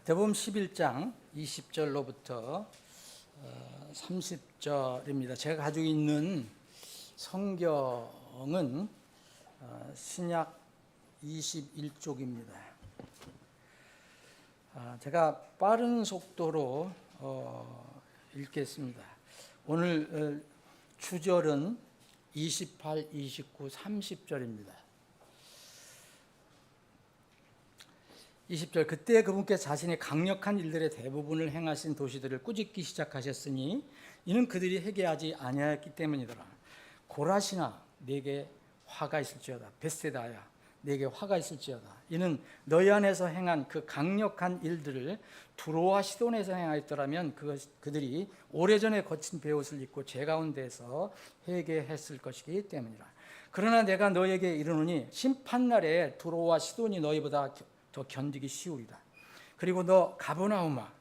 마태복음 11장 20절로부터 30절입니다. 제가 가지고 있는 성경은 신약 21쪽입니다. 제가 빠른 속도로 읽겠습니다. 오늘 주절은 28, 29, 30절입니다. 20절 그때 그분께 자신의 강력한 일들의 대부분을 행하신 도시들을 꾸짖기 시작하셨으니 이는 그들이 회개하지 아니하였기 때문이더라. 고라시나 내게 화가 있을지어다. 벳세다야 내게 화가 있을지어다. 이는 너희 안에서 행한 그 강력한 일들을 두로와 시돈에서 행하였더라면 그들이 오래전에 거친 베옷을 입고 제 가운데서 회개했을 것이기 때문이라. 그러나 내가 너희에게 이르노니 심판날에 두로와 시돈이 너희보다 더 견디기 쉬우리다. 그리고 너 가버나움아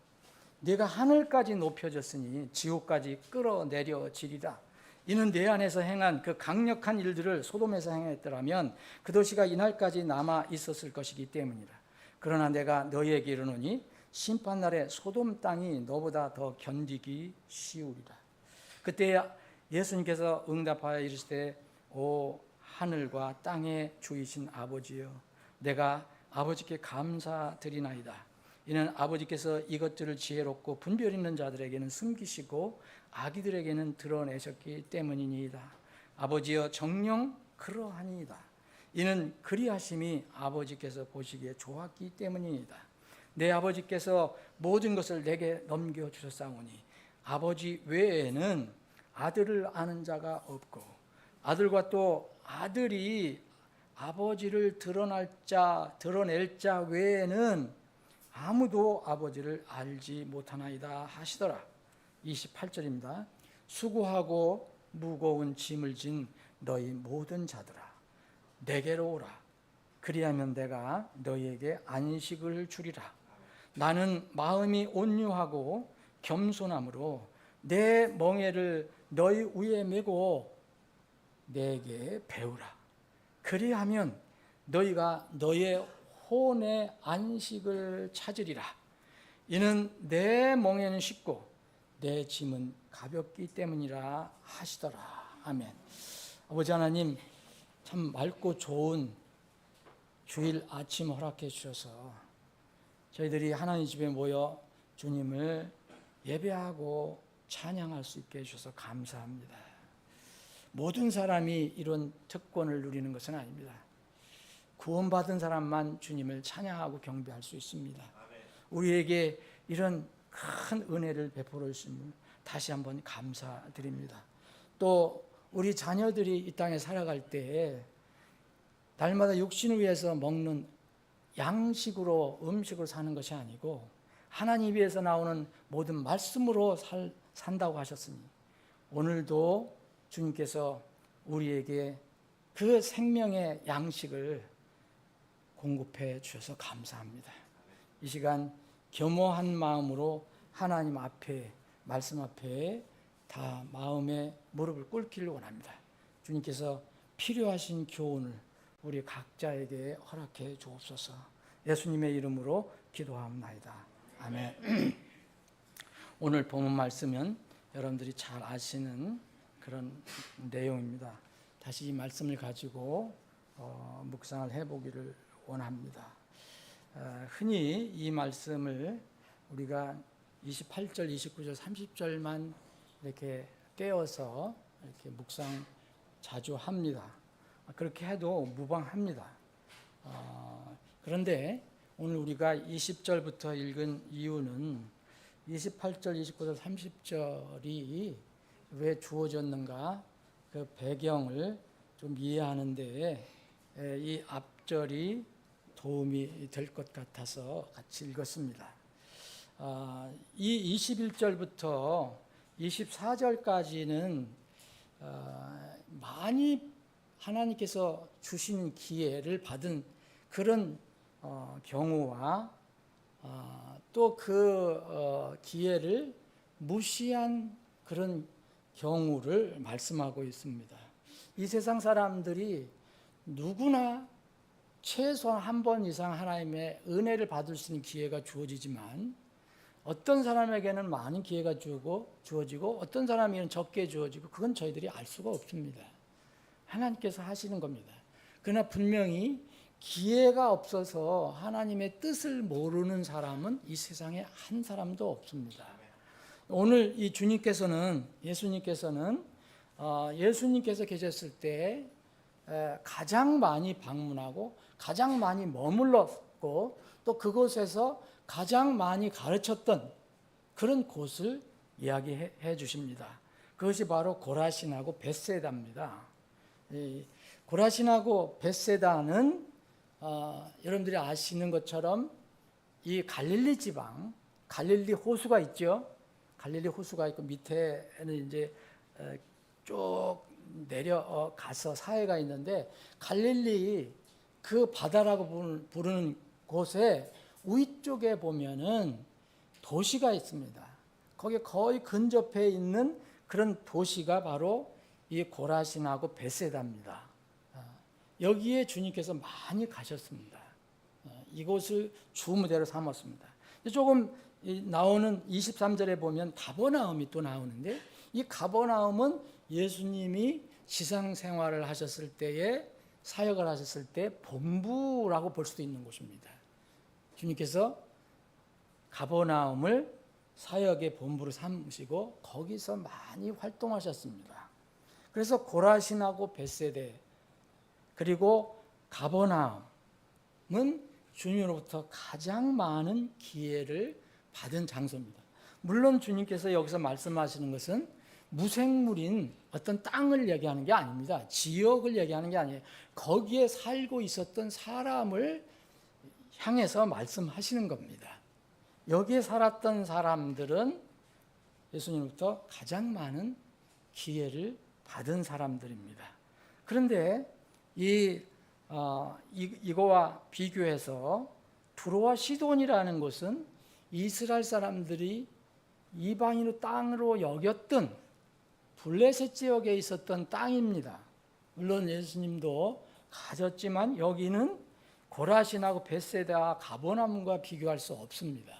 네가 하늘까지 높여졌으니 지옥까지 끌어내려지리라. 이는 내 안에서 행한 그 강력한 일들을 소돔에서 행했더라면 그 도시가 이날까지 남아 있었을 것이기 때문이라. 그러나 내가 너희에게 이르노니 심판날에 소돔 땅이 너보다 더 견디기 쉬우리라. 그때 예수님께서 응답하여 이르시되 오 하늘과 땅의 주이신 아버지여 내가 아버지께 감사드리나이다. 이는 아버지께서 이것들을 지혜롭고 분별 있는 자들에게는 숨기시고 아기들에게는 드러내셨기 때문이니이다. 아버지여 정녕 그러하니이다. 이는 그리하심이 아버지께서 보시기에 좋았기 때문이니이다. 내 아버지께서 모든 것을 내게 넘겨주셨사오니 아버지 외에는 아들을 아는 자가 없고 아들과 또 아들이 아버지를 드러낼 자 외에는 아무도 아버지를 알지 못하나이다 하시더라. 28절입니다. 수고하고 무거운 짐을 진 너희 모든 자들아 내게로 오라. 그리하면 내가 너희에게 안식을 주리라. 나는 마음이 온유하고 겸손함으로 내 멍에를 너희 위에 메고 내게 배우라. 그리하면 너희가 너의 혼의 안식을 찾으리라. 이는 내 멍에는 쉽고 내 짐은 가볍기 때문이라 하시더라. 아멘. 아버지 하나님 참 맑고 좋은 주일 아침 허락해 주셔서 저희들이 하나님 집에 모여 주님을 예배하고 찬양할 수 있게 해주셔서 감사합니다. 모든 사람이 이런 특권을 누리는 것은 아닙니다. 구원받은 사람만 주님을 찬양하고 경배할 수 있습니다. 우리에게 이런 큰 은혜를 베풀어 주심을 다시 한번 감사드립니다. 또 우리 자녀들이 이 땅에 살아갈 때에 날마다 육신을 위해서 먹는 양식으로 음식으로 사는 것이 아니고 하나님 위에서 나오는 모든 말씀으로 산다고 하셨으니 오늘도 주님께서 우리에게 그 생명의 양식을 공급해 주셔서 감사합니다. 이 시간 겸허한 마음으로 하나님 앞에 말씀 앞에 다 마음의 무릎을 꿇기를 원합니다. 주님께서 필요하신 교훈을 우리 각자에게 허락해 주옵소서. 예수님의 이름으로 기도합니다. 아멘. 오늘 본문 말씀은 여러분들이 잘 아시는 그런 내용입니다. 다시 이 말씀을 가지고 묵상을 해보기를 원합니다. 흔히 이 말씀을 우리가 28절, 29절, 30절만 이렇게 떼어서 이렇게 묵상 자주 합니다. 그렇게 해도 무방합니다. 그런데 오늘 우리가 20절부터 읽은 이유는 28절, 29절, 30절이 왜 주어졌는가 그 배경을 좀 이해하는 데에 이 앞절이 도움이 될 것 같아서 같이 읽었습니다. 이 21절부터 24절까지는 많이 하나님께서 주신 기회를 받은 그런 경우와 또 그 기회를 무시한 그런 경우를 말씀하고 있습니다. 이 세상 사람들이 누구나 최소한 한 번 이상 하나님의 은혜를 받을 수 있는 기회가 주어지지만 어떤 사람에게는 많은 기회가 주어지고 어떤 사람에게는 적게 주어지고 그건 저희들이 알 수가 없습니다. 하나님께서 하시는 겁니다. 그러나 분명히 기회가 없어서 하나님의 뜻을 모르는 사람은 이 세상에 한 사람도 없습니다. 오늘 이 예수님께서는 예수님께서 계셨을 때 가장 많이 방문하고 가장 많이 머물렀고 또 그곳에서 가장 많이 가르쳤던 그런 곳을 이야기해 주십니다. 그것이 바로 고라신하고 벳세다입니다. 고라신하고 벳세다는 여러분들이 아시는 것처럼 이 갈릴리 지방, 갈릴리 호수가 있죠. 갈릴리 호수가 있고 밑에는 이제 쭉 내려가서 사해가 있는데 갈릴리 그 바다라고 부르는 곳에 위쪽에 보면은 도시가 있습니다. 거기에 거의 근접해 있는 그런 도시가 바로 이 고라신하고 벳세다입니다. 여기에 주님께서 많이 가셨습니다. 이곳을 주무대로 삼았습니다. 조금 나오는 23절에 보면 가버나움이 또 나오는데 이 가버나움은 예수님이 지상생활을 하셨을 때에 사역을 하셨을 때 본부라고 볼 수도 있는 곳입니다. 주님께서 가버나움을 사역의 본부로 삼으시고 거기서 많이 활동하셨습니다. 그래서 고라신하고 벳세대 그리고 가버나움은 주님으로부터 가장 많은 기회를 받은 장소입니다. 물론 주님께서 여기서 말씀하시는 것은 무생물인 어떤 땅을 얘기하는 게 아닙니다. 지역을 얘기하는 게 아니에요. 거기에 살고 있었던 사람을 향해서 말씀하시는 겁니다. 여기에 살았던 사람들은 예수님부터 가장 많은 기회를 받은 사람들입니다. 그런데 이거와 비교해서 두로와 시돈이라는 곳은 이스라엘 사람들이 이방인의 땅으로 여겼던 블레셋 지역에 있었던 땅입니다. 물론 예수님도 가졌지만 여기는 고라신하고 벳세다, 가버나움과 비교할 수 없습니다.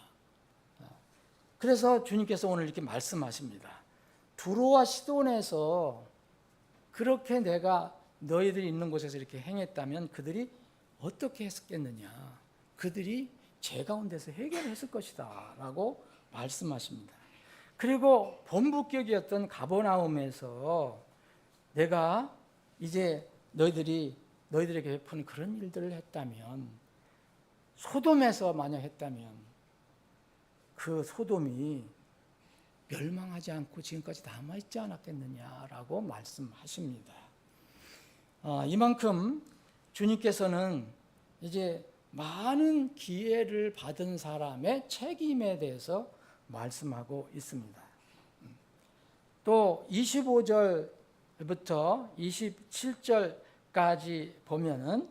그래서 주님께서 오늘 이렇게 말씀하십니다. 두로와 시돈에서 그렇게 내가 너희들이 있는 곳에서 이렇게 행했다면 그들이 어떻게 했겠느냐? 그들이 제 가운데서 해결했을 것이다 라고 말씀하십니다. 그리고 본부격이었던 가버나움에서 내가 이제 너희들에게 베푼 그런 일들을 했다면 소돔에서 만약 했다면 그 소돔이 멸망하지 않고 지금까지 남아있지 않았겠느냐라고 말씀하십니다. 이만큼 주님께서는 이제 많은 기회를 받은 사람의 책임에 대해서 말씀하고 있습니다. 또 25절부터 27절까지 보면은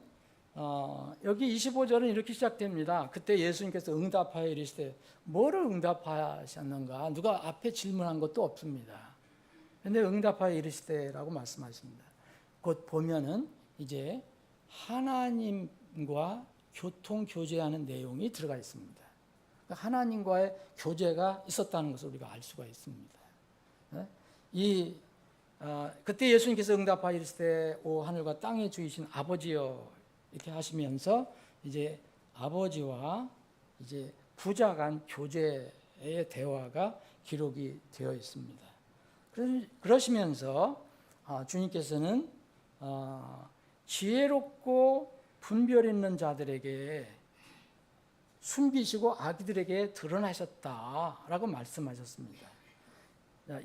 여기 25절은 이렇게 시작됩니다. 그때 예수님께서 응답하여 이르시되 뭐를 응답하셨는가? 누가 앞에 질문한 것도 없습니다. 그런데 응답하여 이르시되라고 말씀하십니다. 곧 보면은 이제 하나님과 교통 교제하는 내용이 들어가 있습니다. 하나님과의 교제가 있었다는 것을 우리가 알 수가 있습니다. 그때 예수님께서 응답하여 이르시되 오 하늘과 땅의 주이신 아버지여 이렇게 하시면서 이제 아버지와 이제 부자 간 교제의 대화가 기록이 되어 있습니다. 그러시면서 주님께서는 지혜롭고 분별 있는 자들에게 숨기시고 아기들에게 드러나셨다라고 말씀하셨습니다.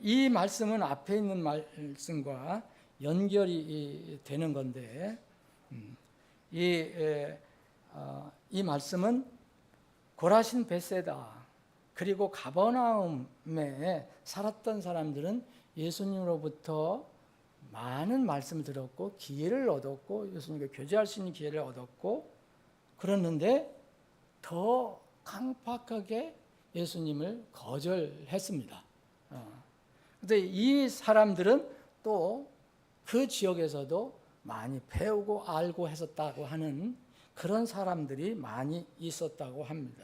이 말씀은 앞에 있는 말씀과 연결이 되는 건데 이 말씀은 고라신 벳세다 그리고 가버나움에 살았던 사람들은 예수님으로부터 많은 말씀을 들었고 기회를 얻었고 예수님과 교제할 수 있는 기회를 얻었고 그랬는데 더 강팍하게 예수님을 거절했습니다. 그런데 이 사람들은 또 그 지역에서도 많이 배우고 알고 했었다고 하는 그런 사람들이 많이 있었다고 합니다.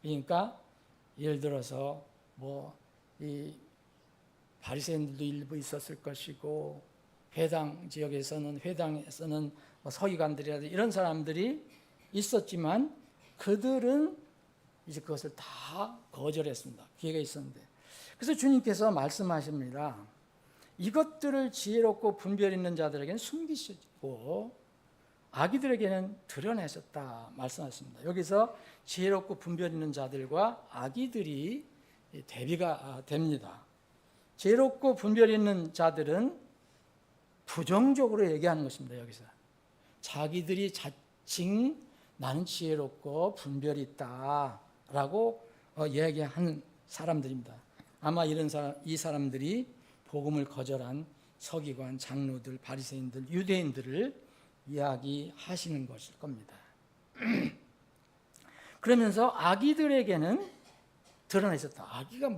그러니까 예를 들어서 이 바리새인들도 일부 있었을 것이고, 회당 지역에서는 회당에서는 서기관들이라든지 이런 사람들이 있었지만 그들은 이제 그것을 다 거절했습니다. 기회가 있었는데. 그래서 주님께서 말씀하십니다. 이것들을 지혜롭고 분별 있는 자들에게는 숨기시고 아기들에게는 드러내셨다 말씀하십니다. 여기서 지혜롭고 분별 있는 자들과 아기들이 대비가 됩니다. 지혜롭고 분별 있는 자들은 부정적으로 얘기하는 것입니다. 여기서 자기들이 자칭 나는 지혜롭고 분별이 있다라고 얘기하는 사람들입니다. 아마 이 사람들이 복음을 거절한 서기관, 장로들, 바리새인들, 유대인들을 이야기하시는 것일 겁니다. 그러면서 아기들에게는 드러내셨다. 아기가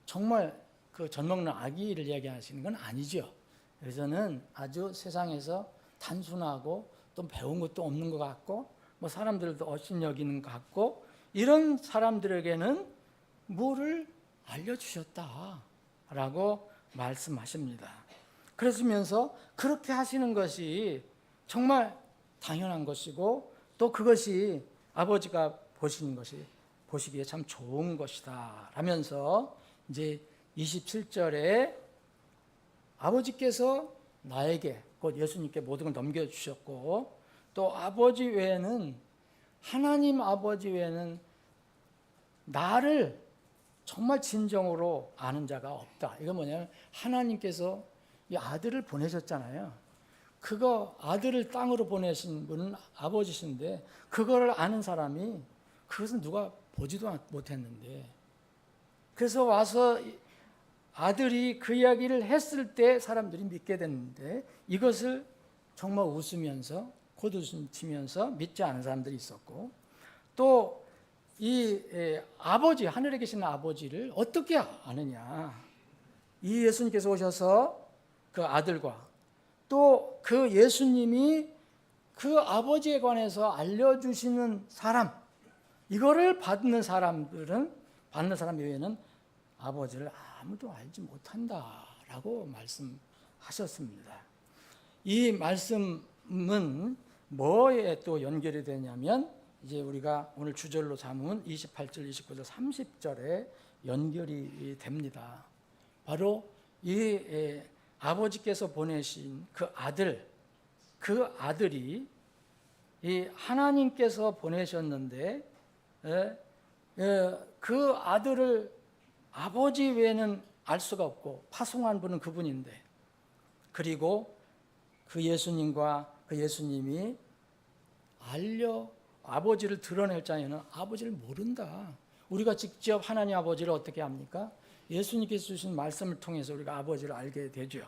정말 그 젖먹는 아기를 이야기하시는 건 아니죠. 그래서는 아주 세상에서 단순하고 또 배운 것도 없는 것 같고 사람들도 업신여기는 것 같고 이런 사람들에게는 뭐를 알려주셨다라고 말씀하십니다. 그러시면서 그렇게 하시는 것이 정말 당연한 것이고 또 그것이 아버지가 보시기에 참 좋은 것이다 라면서 이제 27절에 아버지께서 나에게 곧 예수님께 모든 걸 넘겨주셨고 또 아버지 외에는 하나님 아버지 외에는 나를 정말 진정으로 아는 자가 없다. 이건 뭐냐면 하나님께서 이 아들을 보내셨잖아요. 그거 아들을 땅으로 보내신 분은 아버지신데 그거를 아는 사람이 그것은 누가 보지도 못했는데 그래서 와서 아들이 그 이야기를 했을 때 사람들이 믿게 됐는데 이것을 정말 웃으면서 콧웃음 치면서 믿지 않은 사람들이 있었고 또 이 아버지 하늘에 계신 아버지를 어떻게 아느냐 이 예수님께서 오셔서 그 아들과 또 그 예수님이 그 아버지에 관해서 알려주시는 사람 이거를 받는 사람 외에는 아버지를 아무도 알지 못한다라고 말씀하셨습니다. 이 말씀은 뭐에 또 연결이 되냐면 이제 우리가 오늘 주절로 삼은 28절, 29절, 30절에 연결이 됩니다. 바로 이 아버지께서 보내신 그 아들이 이 하나님께서 보내셨는데 그 아들을 아버지 외에는 알 수가 없고 파송한 분은 그분인데 그리고 그 예수님과 그 예수님이 아버지를 드러낼 자에는 아버지를 모른다. 우리가 직접 하나님 아버지를 어떻게 합니까? 예수님께서 주신 말씀을 통해서 우리가 아버지를 알게 되죠.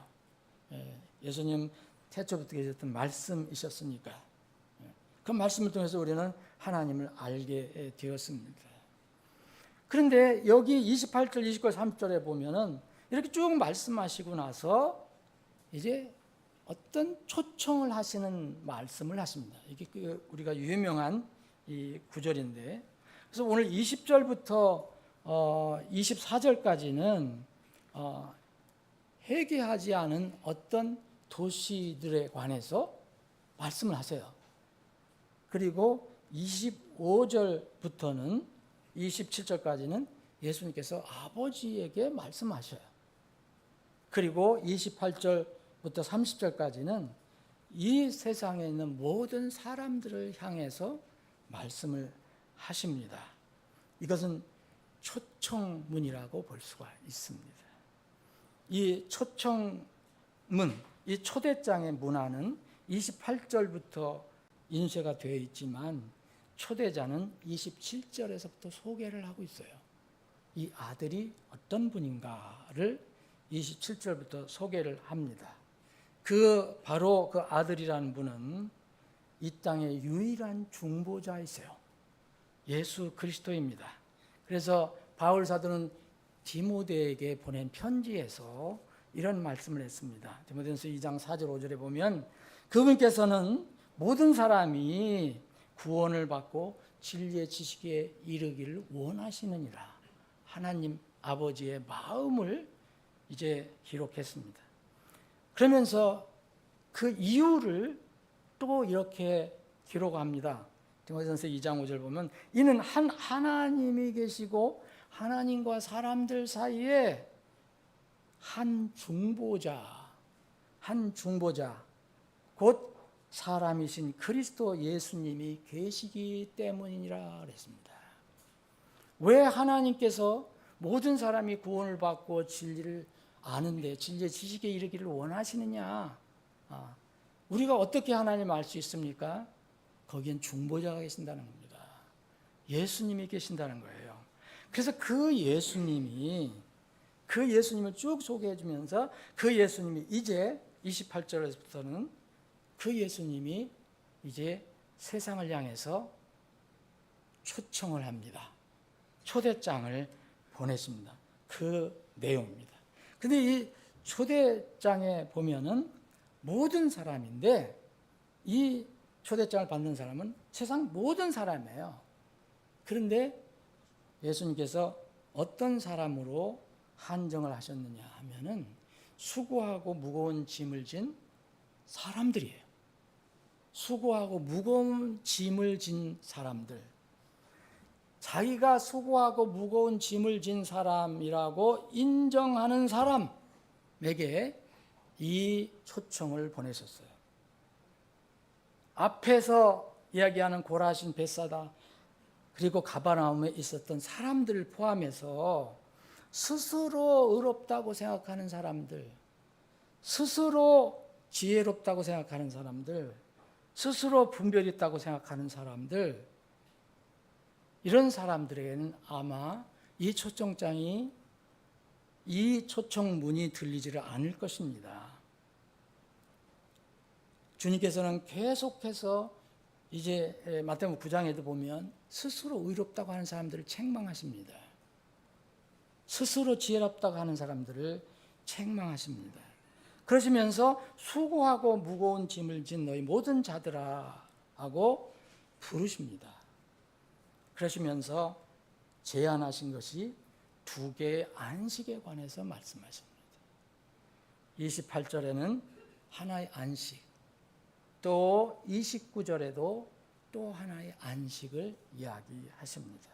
예수님 태초부터 계셨던 말씀이셨으니까 그 말씀을 통해서 우리는 하나님을 알게 되었습니다. 그런데 여기 28절, 29절, 30절에 보면은 이렇게 쭉 말씀하시고 나서 이제 어떤 초청을 하시는 말씀을 하십니다. 이게 우리가 유명한 이 구절인데 그래서 오늘 20절부터 24절까지는 회개하지 않은 어떤 도시들에 관해서 말씀을 하세요. 그리고 25절부터는 27절까지는 예수님께서 아버지에게 말씀하셔요. 그리고 28절부터 30절까지는 이 세상에 있는 모든 사람들을 향해서 말씀을 하십니다. 이것은 초청문이라고 볼 수가 있습니다. 이 초청문, 이 초대장의 문화는 28절부터 인쇄가 되어 있지만 초대자는 27절에서부터 소개를 하고 있어요. 이 아들이 어떤 분인가를 27절부터 소개를 합니다. 바로 그 아들이라는 분은 이 땅의 유일한 중보자이세요. 예수 그리스도입니다. 그래서 바울 사도는 디모데에게 보낸 편지에서 이런 말씀을 했습니다. 디모데전서 2장 4절 5절에 보면 그분께서는 모든 사람이 구원을 받고 진리의 지식에 이르기를 원하시느니라. 하나님 아버지의 마음을 이제 기록했습니다. 그러면서 그 이유를 또 이렇게 기록합니다. 디모데전서 2장 5절 보면 이는 한 하나님이 계시고 하나님과 사람들 사이에 한 중보자 곧 사람이신 그리스도 예수님이 계시기 때문이라 그랬습니다. 왜 하나님께서 모든 사람이 구원을 받고 진리를 아는데 진리의 지식에 이르기를 원하시느냐? 우리가 어떻게 하나님을 알 수 있습니까? 거기엔 중보자가 계신다는 겁니다. 예수님이 계신다는 거예요. 그래서 그 예수님을 쭉 소개해 주면서 그 예수님이 이제 28절에서부터는 그 예수님이 이제 세상을 향해서 초청을 합니다. 초대장을 보냈습니다. 그 내용입니다. 근데 이 초대장에 보면은 모든 사람인데 이 초대장을 받는 사람은 세상 모든 사람이에요. 그런데 예수님께서 어떤 사람으로 한정을 하셨느냐 하면은 수고하고 무거운 짐을 진 사람들이에요. 수고하고 무거운 짐을 진 사람들. 자기가 수고하고 무거운 짐을 진 사람이라고 인정하는 사람에게 이 초청을 보내셨어요. 앞에서 이야기하는 고라신, 벳사다 그리고 가버나움에 있었던 사람들을 포함해서 스스로 의롭다고 생각하는 사람들, 스스로 지혜롭다고 생각하는 사람들, 스스로 분별 있다고 생각하는 사람들, 이런 사람들에게는 아마 이 초청장이, 이 초청문이 들리지를 않을 것입니다. 주님께서는 계속해서 이제 마태복음 9장에도 보면 스스로 의롭다고 하는 사람들을 책망하십니다. 스스로 지혜롭다고 하는 사람들을 책망하십니다. 그러시면서 수고하고 무거운 짐을 진 너희 모든 자들아 하고 부르십니다. 그러시면서 제안하신 것이 두 개의 안식에 관해서 말씀하십니다. 28절에는 하나의 안식, 또 29절에도 또 하나의 안식을 이야기하십니다.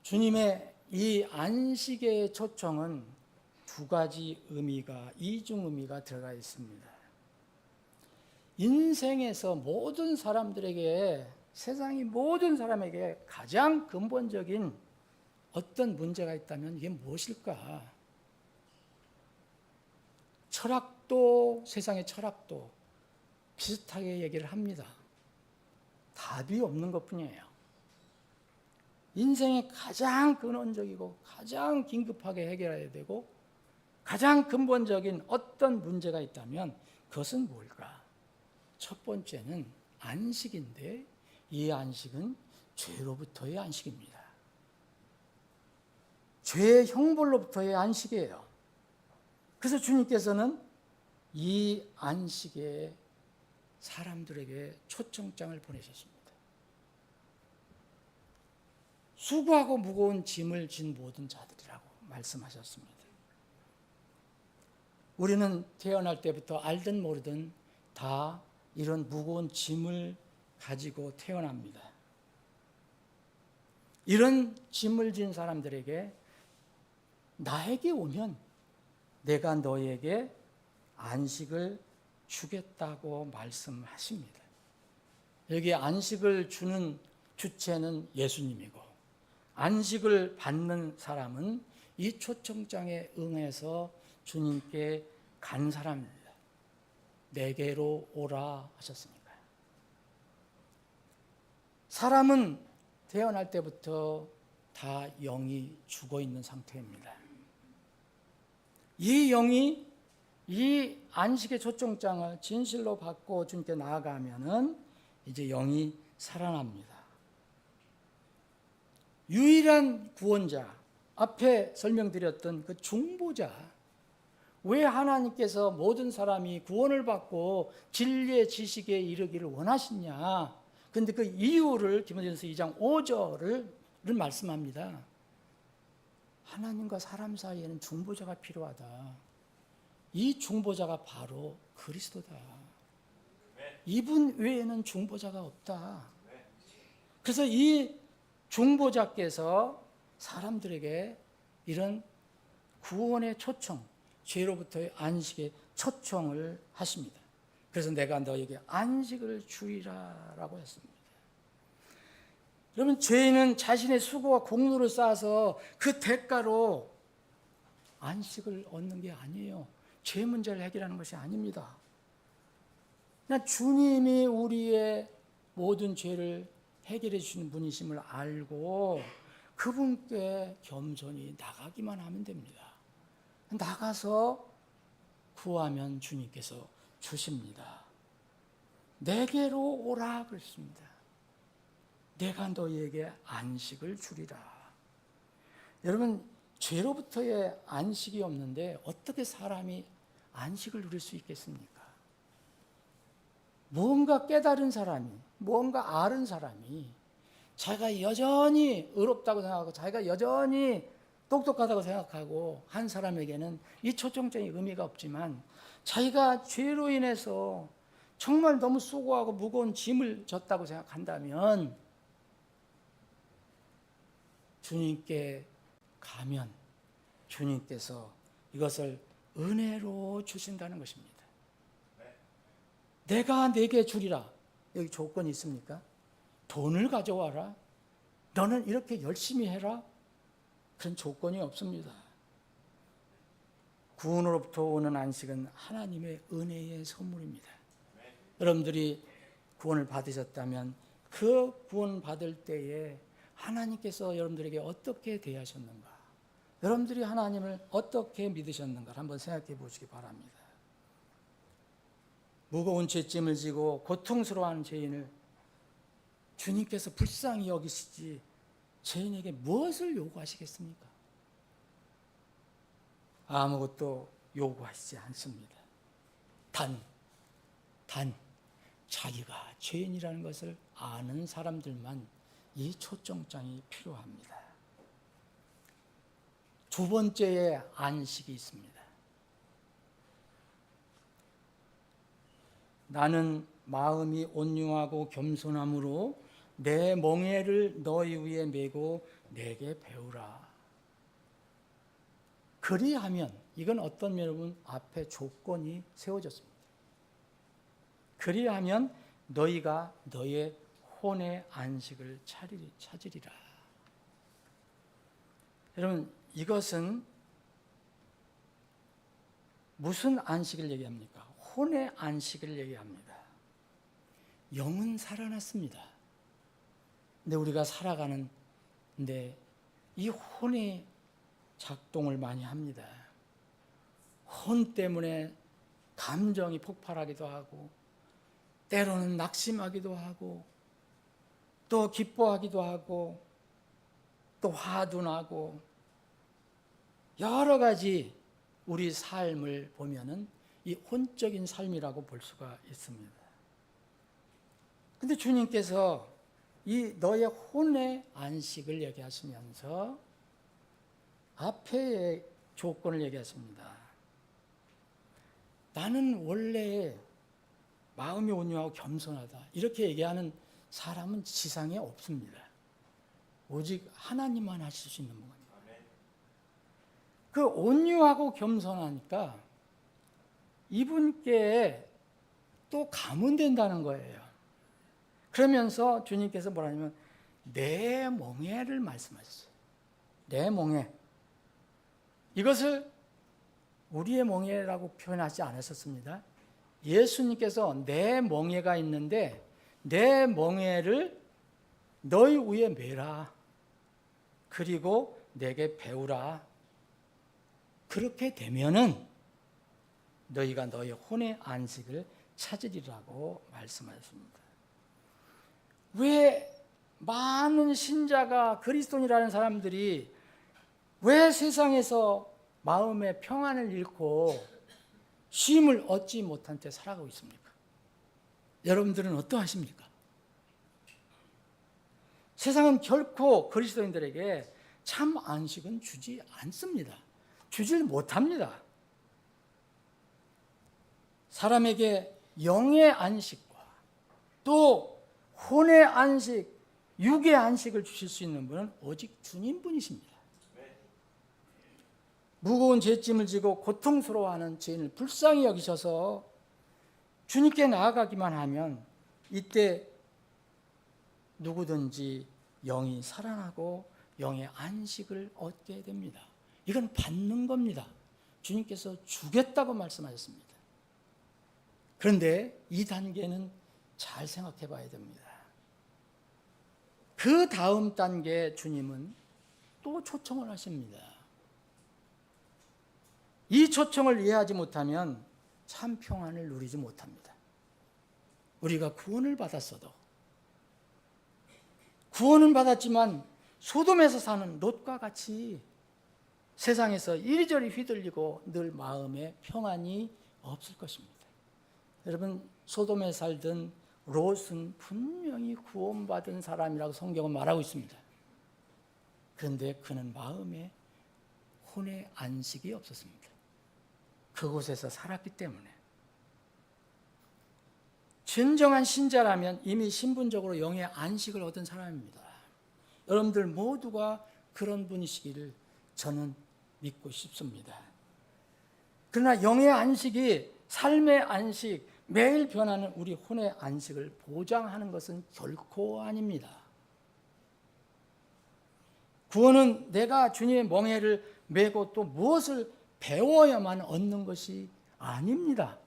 주님의 이 안식의 초청은 두 가지 의미가, 이중 의미가 들어가 있습니다. 인생에서 모든 사람들에게, 세상의 모든 사람에게 가장 근본적인 어떤 문제가 있다면 이게 무엇일까? 철학도, 세상의 철학도 비슷하게 얘기를 합니다. 답이 없는 것뿐이에요. 인생의 가장 근원적이고 가장 긴급하게 해결해야 되고 가장 근본적인 어떤 문제가 있다면 그것은 뭘까? 첫 번째는 안식인데 이 안식은 죄로부터의 안식입니다. 죄의 형벌로부터의 안식이에요. 그래서 주님께서는 이 안식에 사람들에게 초청장을 보내셨습니다. 수고하고 무거운 짐을 진 모든 자들이라고 말씀하셨습니다. 우리는 태어날 때부터 알든 모르든 다 이런 무거운 짐을 가지고 태어납니다. 이런 짐을 진 사람들에게 나에게 오면 내가 너에게 안식을 주겠다고 말씀하십니다. 여기 안식을 주는 주체는 예수님이고 안식을 받는 사람은 이 초청장에 응해서 주님께 간 사람입니다. 내게로 오라 하셨으니까요. 사람은 태어날 때부터 다 영이 죽어 있는 상태입니다. 이 영이 이 안식의 초청장을 진실로 받고 주님께 나아가면은 이제 영이 살아납니다. 유일한 구원자, 앞에 설명드렸던 그 중보자, 왜 하나님께서 모든 사람이 구원을 받고 진리의 지식에 이르기를 원하시냐? 근데 그 이유를 디모데전서 2장 5절을 말씀합니다. 하나님과 사람 사이에는 중보자가 필요하다. 이 중보자가 바로 그리스도다. 이분 외에는 중보자가 없다. 그래서 이 중보자께서 사람들에게 이런 구원의 초청, 죄로부터의 안식의 초청을 하십니다. 그래서 내가 너에게 안식을 주리라 라고 했습니다. 여러분, 죄인은 자신의 수고와 공로를 쌓아서 그 대가로 안식을 얻는 게 아니에요. 죄 문제를 해결하는 것이 아닙니다. 그냥 주님이 우리의 모든 죄를 해결해 주시는 분이심을 알고 그분께 겸손히 나가기만 하면 됩니다. 나가서 구하면 주님께서 주십니다. 내게로 오라 그랬습니다. 내가 너희에게 안식을 주리라. 여러분, 죄로부터의 안식이 없는데 어떻게 사람이 안식을 누릴 수 있겠습니까? 무언가 깨달은 사람이, 무언가 아는 사람이 자기가 여전히 의롭다고 생각하고 자기가 여전히 똑똑하다고 생각하고 한 사람에게는 이 초청장의 의미가 없지만, 자기가 죄로 인해서 정말 너무 수고하고 무거운 짐을 졌다고 생각한다면 주님께 가면 주님께서 이것을 은혜로 주신다는 것입니다. 내가 내게 주리라. 여기 조건이 있습니까? 돈을 가져와라. 너는 이렇게 열심히 해라. 그런 조건이 없습니다. 구원으로부터 오는 안식은 하나님의 은혜의 선물입니다. 여러분들이 구원을 받으셨다면 그 구원 받을 때에 하나님께서 여러분들에게 어떻게 대하셨는가, 여러분들이 하나님을 어떻게 믿으셨는가 한번 생각해 보시기 바랍니다. 무거운 죄짐을 지고 고통스러워하는 죄인을 주님께서 불쌍히 여기시지 죄인에게 무엇을 요구하시겠습니까? 아무것도 요구하시지 않습니다. 단 자기가 죄인이라는 것을 아는 사람들만 이 초청장이 필요합니다. 두 번째의 안식이 있습니다. 나는 마음이 온유하고 겸손함으로 내 멍에를 너희 위에 메고 내게 배우라. 그리하면, 이건 어떤 여러분 앞에 조건이 세워졌습니다. 그리하면 너희가 너의 혼의 안식을 찾으리라. 여러분, 이것은 무슨 안식을 얘기합니까? 혼의 안식을 얘기합니다. 영은 살아났습니다. 근데 우리가 살아가는데 이 혼이 작동을 많이 합니다. 혼 때문에 감정이 폭발하기도 하고, 때로는 낙심하기도 하고, 또 기뻐하기도 하고, 또 화도 나고, 여러 가지 우리 삶을 보면은 이 혼적인 삶이라고 볼 수가 있습니다. 근데 주님께서 이 너의 혼의 안식을 얘기하시면서 앞에 조건을 얘기하십니다. 나는 원래 마음이 온유하고 겸손하다, 이렇게 얘기하는 사람은 지상에 없습니다. 오직 하나님만 하실 수 있는 겁니다. 그 온유하고 겸손하니까 이분께 또 가면 된다는 거예요. 그러면서 주님께서 뭐라냐면 내 멍에를 말씀하셨어요. 내 멍에. 이것을 우리의 멍에라고 표현하지 않으셨습니다. 예수님께서 내 멍에가 있는데 내 멍에를 너희 위에 메라. 그리고 내게 배우라. 그렇게 되면은 너희가 너희 혼의 안식을 찾으리라고 말씀하셨습니다. 왜 많은 신자가, 그리스도인이라는 사람들이 왜 세상에서 마음의 평안을 잃고 쉼을 얻지 못한 채 살아가고 있습니까? 여러분들은 어떠하십니까? 세상은 결코 그리스도인들에게 참 안식은 주지 않습니다. 주질 못합니다. 사람에게 영의 안식과 또 혼의 안식, 육의 안식을 주실 수 있는 분은 오직 주님뿐이십니다. 무거운 죄짐을 지고 고통스러워하는 죄인을 불쌍히 여기셔서 주님께 나아가기만 하면 이때 누구든지 영이 살아나고 영의 안식을 얻게 됩니다. 이건 받는 겁니다. 주님께서 주겠다고 말씀하셨습니다. 그런데 이 단계는 잘 생각해 봐야 됩니다. 그 다음 단계 주님은 또 초청을 하십니다. 이 초청을 이해하지 못하면 참 평안을 누리지 못합니다. 우리가 구원을 받았어도 구원은 받았지만 소돔에서 사는 롯과 같이 세상에서 이리저리 휘둘리고 늘 마음에 평안이 없을 것입니다. 여러분, 소돔에 살던 롯은 분명히 구원받은 사람이라고 성경은 말하고 있습니다. 그런데 그는 마음에 혼의 안식이 없었습니다. 그곳에서 살았기 때문에. 진정한 신자라면 이미 신분적으로 영의 안식을 얻은 사람입니다. 여러분들 모두가 그런 분이시기를 저는 믿고 싶습니다. 그러나 영의 안식이 삶의 안식, 매일 변하는 우리 혼의 안식을 보장하는 것은 결코 아닙니다. 구원은 내가 주님의 멍에를 메고 또 무엇을 배워야만 얻는 것이 아닙니다.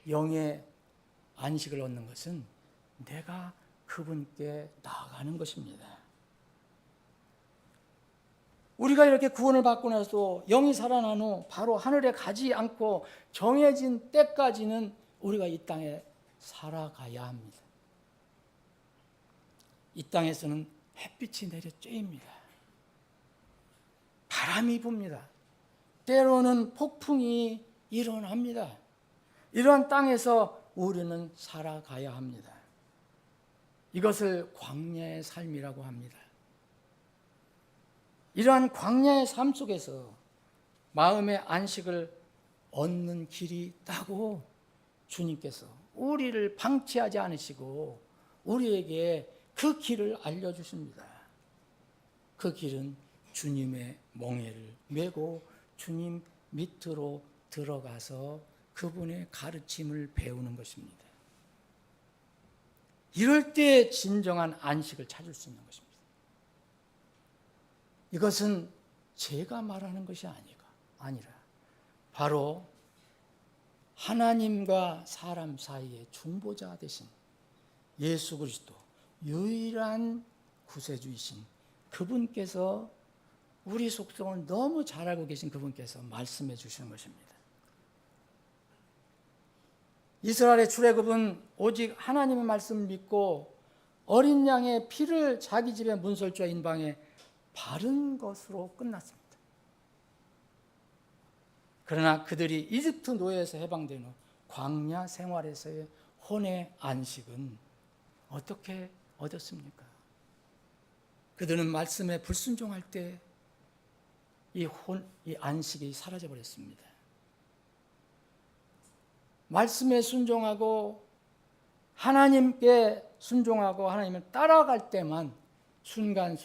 영의 안식을 얻는 것은 내가 그분께 나아가는 것입니다. 우리가 이렇게 구원을 받고 나서 영이 살아난 후 바로 하늘에 가지 않고 정해진 때까지는 우리가 이 땅에 살아가야 합니다. 이 땅에서는 햇빛이 내려 쬐입니다. 바람이 붑니다. 때로는 폭풍이 일어납니다. 이러한 땅에서 우리는 살아가야 합니다. 이것을 광야의 삶이라고 합니다. 이러한 광야의 삶 속에서 마음의 안식을 얻는 길이 있다고 주님께서 우리를 방치하지 않으시고 우리에게 그 길을 알려주십니다. 그 길은 주님의 멍에를 메고 주님 밑으로 들어가서 그분의 가르침을 배우는 것입니다. 이럴 때 진정한 안식을 찾을 수 있는 것입니다. 이것은 제가 말하는 것이 아니라 바로 하나님과 사람 사이의 중보자 되신 예수 그리스도 유일한 구세주이신 그분께서 우리 속성을 너무 잘 알고 계신 그분께서 말씀해 주시는 것입니다. 이스라엘의 출애굽은 오직 하나님의 말씀을 믿고 어린 양의 피를 자기 집의 문설주와 인방에 바른 것으로 끝났습니다. 그러나 그들이 이집트 노예에서 해방된 후 광야 생활에서의 혼의 안식은 어떻게 얻었습니까? 그들은 말씀에 불순종할 때 이 안식이 사라져 버렸습니다. 말씀에 순종하고 하나님께 순종하고 하나님을 따라갈 때만 순간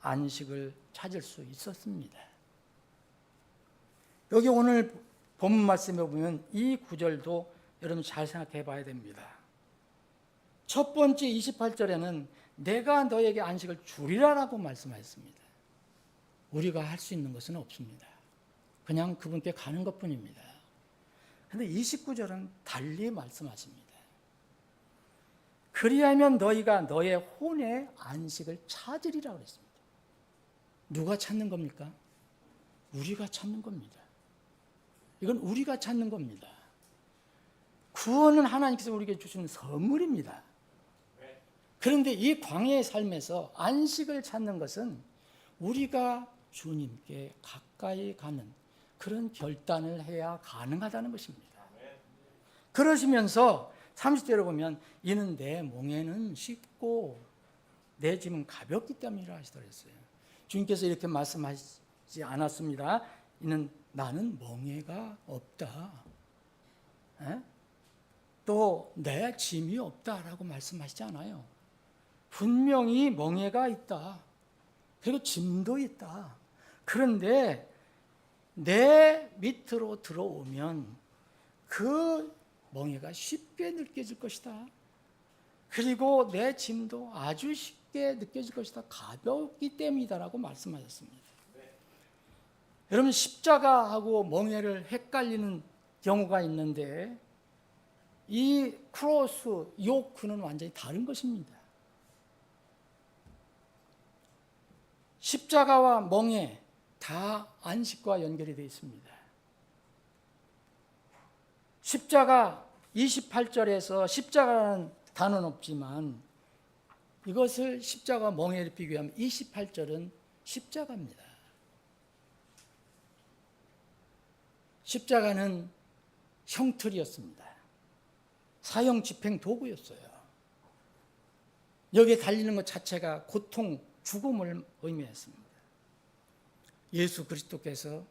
안식을 찾을 수 있었습니다. 여기 오늘 본문 말씀에 보면 이 구절도 여러분 잘 생각해 봐야 됩니다. 첫 번째 28절에는 내가 너에게 안식을 주리라라고 말씀하셨습니다. 우리가 할 수 있는 것은 없습니다. 그냥 그분께 가는 것뿐입니다. 그런데 29절은 달리 말씀하십니다. 그리하면 너희가 너의 혼의 안식을 찾으리라고 했습니다. 누가 찾는 겁니까? 우리가 찾는 겁니다. 이건 우리가 찾는 겁니다. 구원은 하나님께서 우리에게 주시는 선물입니다. 그런데 이 광야의 삶에서 안식을 찾는 것은 우리가 주님께 가까이 가는 그런 결단을 해야 가능하다는 것입니다. 그러시면서 30절에 보면 이는 내 멍에는 쉽고 내 짐은 가볍기 때문이라 하시더랬어요. 주님께서 이렇게 말씀하시지 않았습니다. 이는 나는 멍에가 없다. 또 내 짐이 없다라고 말씀하시지 않아요. 분명히 멍에가 있다. 그리고 짐도 있다. 그런데 내 밑으로 들어오면 그 멍에가 쉽게 느껴질 것이다. 그리고 내 짐도 아주 쉽게 느껴질 것이다. 가볍기 때문이다라고 말씀하셨습니다. 여러분 십자가하고 멍에를 헷갈리는 경우가 있는데 이 크로스, 요크는 완전히 다른 것입니다. 십자가와 멍에 다 안식과 연결이 되어 있습니다. 십자가 28절에서 십자가라는 단어는 없지만 이것을 십자가 멍에를 비교하면 28절은 십자가입니다. 십자가는 형틀이었습니다. 사형 집행 도구였어요. 여기에 달리는 것 자체가 고통, 죽음을 의미했습니다. 예수 그리스도께서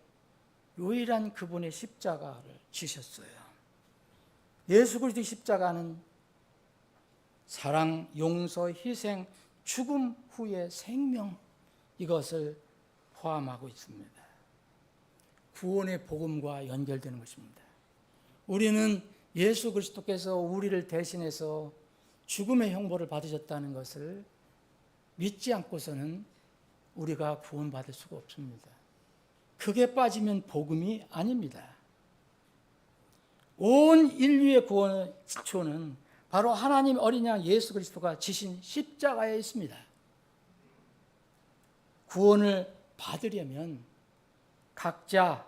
유일한 그분의 십자가를 지셨어요. 예수 그리스도의 십자가는 사랑, 용서, 희생, 죽음 후의 생명 이것을 포함하고 있습니다. 구원의 복음과 연결되는 것입니다. 우리는 예수 그리스도께서 우리를 대신해서 죽음의 형벌을 받으셨다는 것을 믿지 않고서는 우리가 구원받을 수가 없습니다. 그게 빠지면 복음이 아닙니다. 온 인류의 구원의 기초는 바로 하나님 어린 양 예수 그리스도가 지신 십자가에 있습니다. 구원을 받으려면 각자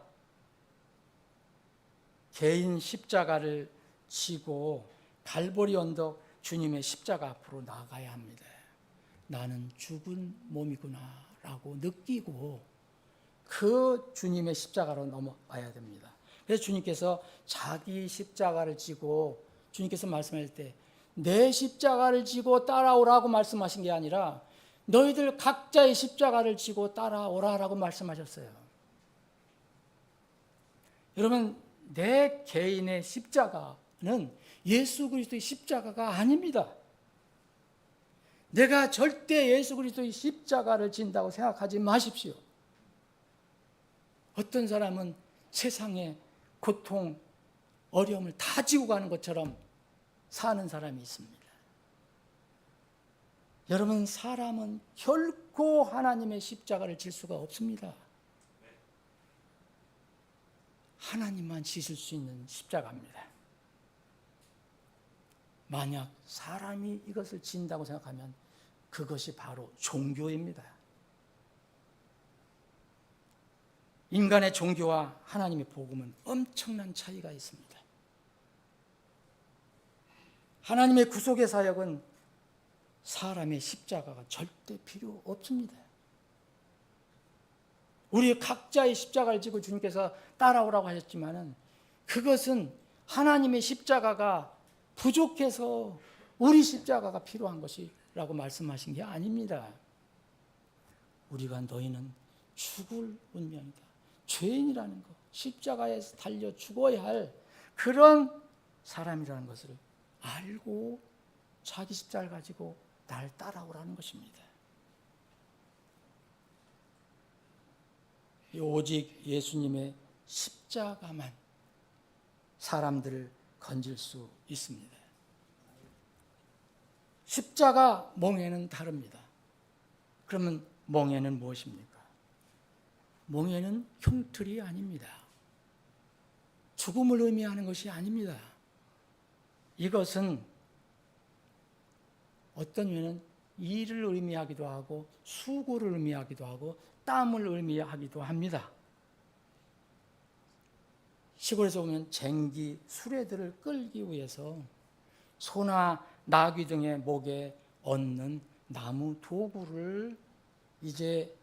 개인 십자가를 지고 갈보리 언덕 주님의 십자가 앞으로 나가야 합니다. 나는 죽은 몸이구나 라고 느끼고 그 주님의 십자가로 넘어가야 됩니다. 그래서 주님께서 자기 십자가를 지고 주님께서 말씀하실 때 내 십자가를 지고 따라오라고 말씀하신 게 아니라 너희들 각자의 십자가를 지고 따라오라라고 말씀하셨어요. 여러분 내 개인의 십자가는 예수 그리스도의 십자가가 아닙니다. 내가 절대 예수 그리스도의 십자가를 진다고 생각하지 마십시오. 어떤 사람은 세상에 고통, 어려움을 다 지고 가는 것처럼 사는 사람이 있습니다. 여러분 사람은 결코 하나님의 십자가를 질 수가 없습니다. 하나님만 지실 수 있는 십자가입니다. 만약 사람이 이것을 진다고 생각하면 그것이 바로 종교입니다. 인간의 종교와 하나님의 복음은 엄청난 차이가 있습니다. 하나님의 구속의 사역은 사람의 십자가가 절대 필요 없습니다. 우리 각자의 십자가를 지고 주님께서 따라오라고 하셨지만은 그것은 하나님의 십자가가 부족해서 우리 십자가가 필요한 것이라고 말씀하신 게 아닙니다. 우리가 너희는 죽을 운명이다. 죄인이라는 것, 십자가에서 달려 죽어야 할 그런 사람이라는 것을 알고 자기 십자가를 가지고 날 따라오라는 것입니다. 오직 예수님의 십자가만 사람들을 건질 수 있습니다. 십자가 멍에는 다릅니다. 그러면 멍에는 무엇입니까? 멍에는 흉틀이 아닙니다. 죽음을 의미하는 것이 아닙니다. 이것은 어떤 면은 일을 의미하기도 하고 수고를 의미하기도 하고 땀을 의미하기도 합니다. 시골에서 보면 쟁기, 수레들을 끌기 위해서 소나 나귀 등의 목에 얻는 나무 도구를 이제